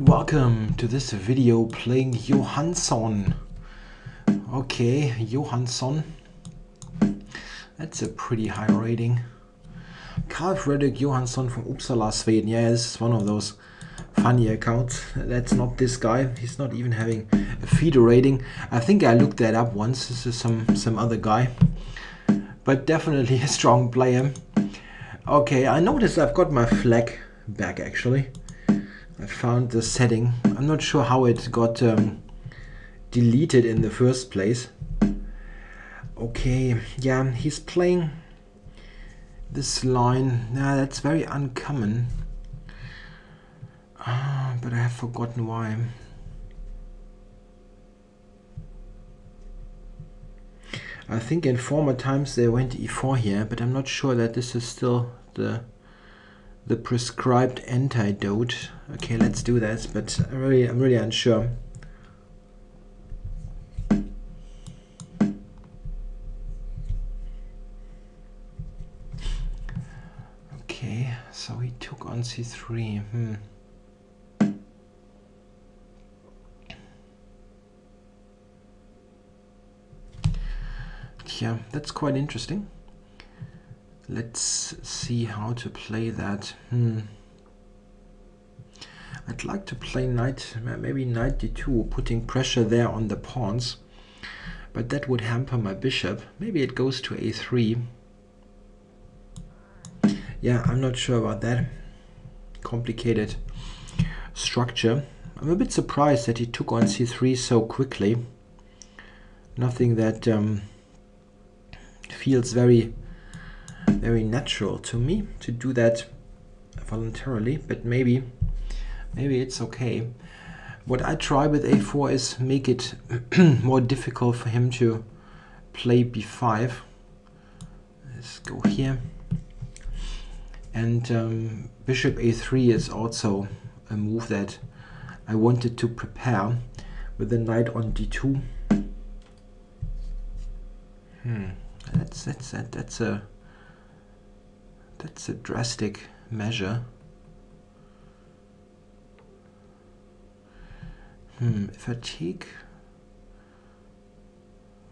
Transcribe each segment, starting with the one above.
Welcome to this video playing Johansson. Okay, Johansson. That's a pretty high rating. Carl Fredrik Johansson from Uppsala, Sweden. Yeah, this is one of those funny accounts. That's not this guy. He's not even having a feeder rating. I think I looked that up once. This is some other guy. But definitely a strong player. Okay, I noticed I've got my flag back actually. I found the setting. I'm not sure how it got deleted in the first place. Okay, yeah, he's playing this line. Nah, that's very uncommon. But I have forgotten why. I think in former times they went e4 here, but I'm not sure that this is still the prescribed antidote. Okay, let's do that, but I'm really unsure. Okay, so he took on c3. Yeah, that's quite interesting. Let's see how to play that. I'd like to play knight, maybe knight d2, putting pressure there on the pawns. But that would hamper my bishop. Maybe it goes to a3. Yeah, I'm not sure about that. Complicated structure. I'm a bit surprised that he took on c3 so quickly. Nothing that feels very natural to me to do that voluntarily, but maybe it's okay. What I try with a4 is make it more difficult for him to play b5. Let's go here. And bishop a3 is also a move that I wanted to prepare with the knight on d2. That's a drastic measure. If I take,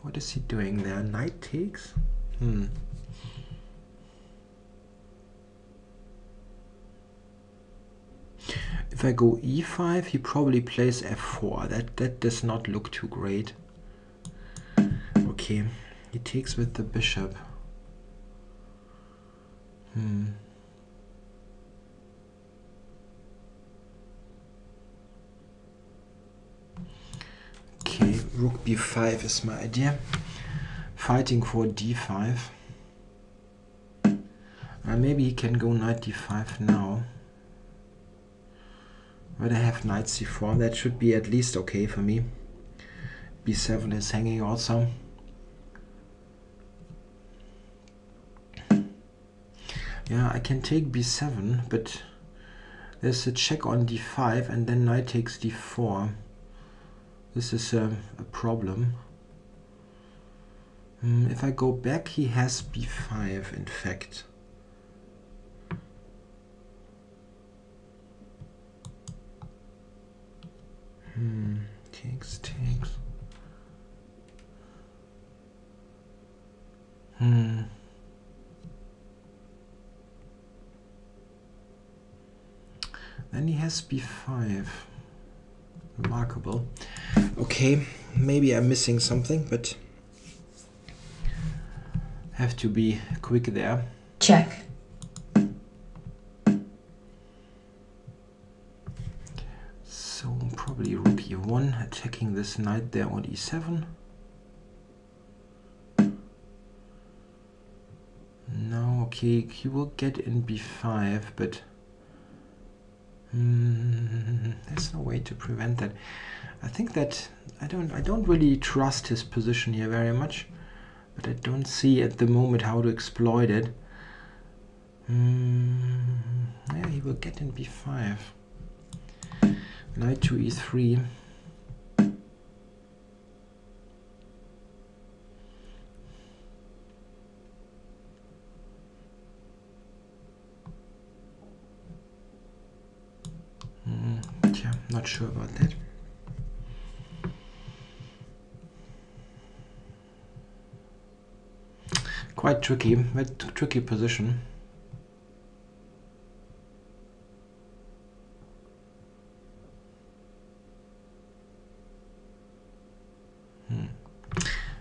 what is he doing there? Knight takes? If I go e5, he probably plays f4. That does not look too great. Okay, he takes with the bishop. Okay, rook b5 is my idea. Fighting for d5. Maybe he can go knight d5 now. But I have knight c4. That should be at least okay for me. b7 is hanging also. Yeah, I can take b7, but there's a check on d5 and then knight takes d4. This is a problem. If I go back, he has b5, in fact. Takes. Then he has b5. Remarkable. Okay, maybe I'm missing something, but have to be quick there. Check. So probably rook e1, attacking this knight there on e7. No, okay, he will get in b5, but there's no way to prevent that. I think that I don't really trust his position here very much, but I don't see at the moment how to exploit it. Yeah, he will get in b5. Knight to e3. Tja. Not sure about that. Quite tricky, very tricky position.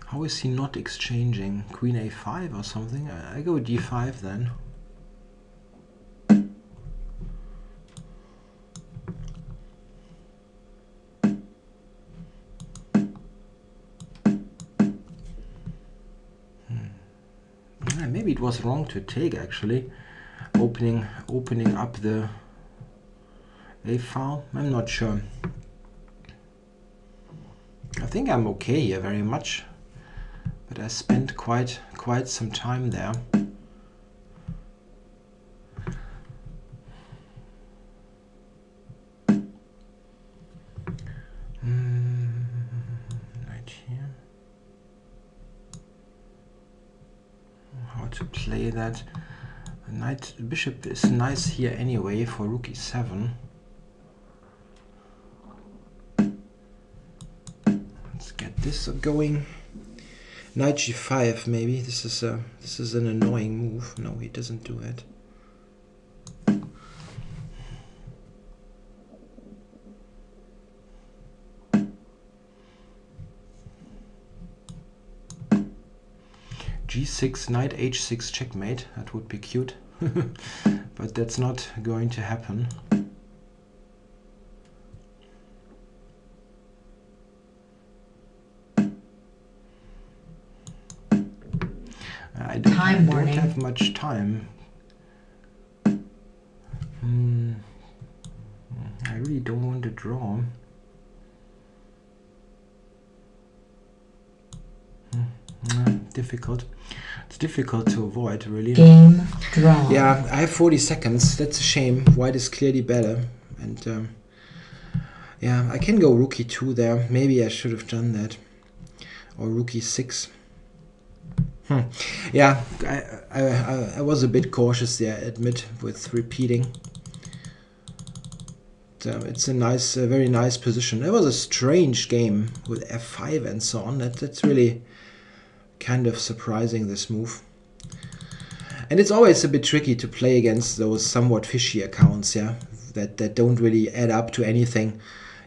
How is he not exchanging? Queen a5 or something? I go d5 then. Yeah, maybe it was wrong to take actually. Opening up the a file. I'm not sure. I think I'm okay here very much, but I spent quite some time there. Right here. How to play that? Knight bishop is nice here anyway for rook e7. Let's get this going. Knight g5 maybe. This is an annoying move. No, he doesn't do it. g6, knight h6 checkmate. That would be cute. But that's not going to happen. I don't have much time. I really don't want to draw. Difficult. It's difficult to avoid, really. Game draw. Yeah, I have 40 seconds. That's a shame. White is clearly better. And yeah, I can go rook e2 there. Maybe I should have done that. Or rook e6. Yeah, I was a bit cautious there, I admit, with repeating. It's a very nice position. It was a strange game with f5 and so on. That's really kind of surprising, this move. And it's always a bit tricky to play against those somewhat fishy accounts, yeah, that don't really add up to anything.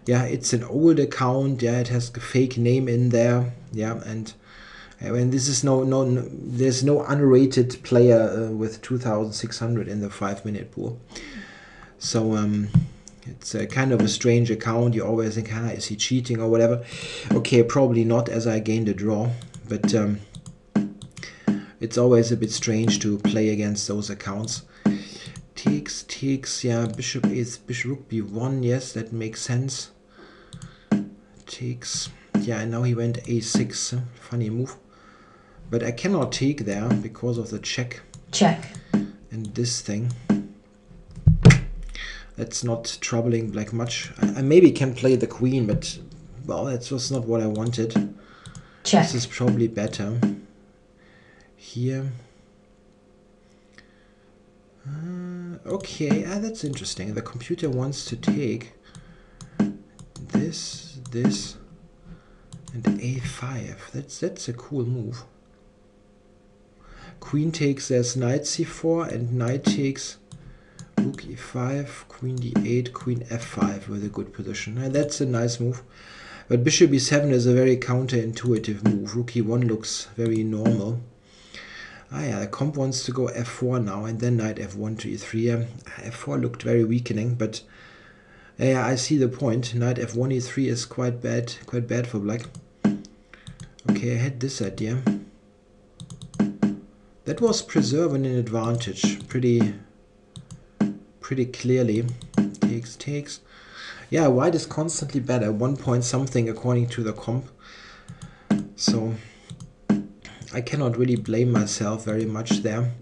Yeah, it's an old account, yeah, it has a fake name in there, yeah, and when this is there's no unrated player with 2,600 in the 5-minute pool. So it's kind of a strange account. You always think, is he cheating or whatever? Okay, probably not, as I gained a draw, but it's always a bit strange to play against those accounts. Takes, yeah, bishop rook b1, yes, that makes sense. Takes, yeah, and now he went a6, funny move. But I cannot take there because of the check. And this thing. That's not troubling black much. I maybe can play the queen, but, well, that was not what I wanted. This is probably better. Here. Okay, that's interesting. The computer wants to take this, and a5. That's a cool move. Queen takes, there's knight c4, and knight takes rook e5, queen d8, queen f5 with a good position. And that's a nice move. But bishop e7 is a very counterintuitive move. Rook e1 looks very normal. Yeah, the comp wants to go f4 now, and then knight f1 to e3. F4 looked very weakening, but yeah, I see the point. Knight f1 e3 is quite bad for black. Okay, I had this idea. That was preserving an advantage pretty clearly. Takes. Yeah, white is constantly better, 1 point something according to the comp. So I cannot really blame myself very much there.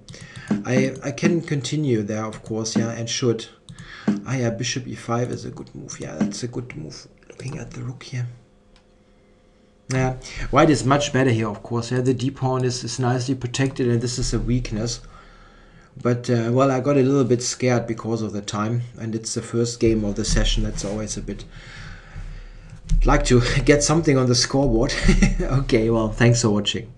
I can continue there, of course, yeah, and should. Yeah, bishop e5 is a good move. Yeah, that's a good move. Looking at the rook here. Yeah, white is much better here, of course. Yeah, the d pawn is nicely protected, and this is a weakness. But, well, I got a little bit scared because of the time. And it's the first game of the session. That's always a bit... I'd like to get something on the scoreboard. Okay, well, thanks for watching.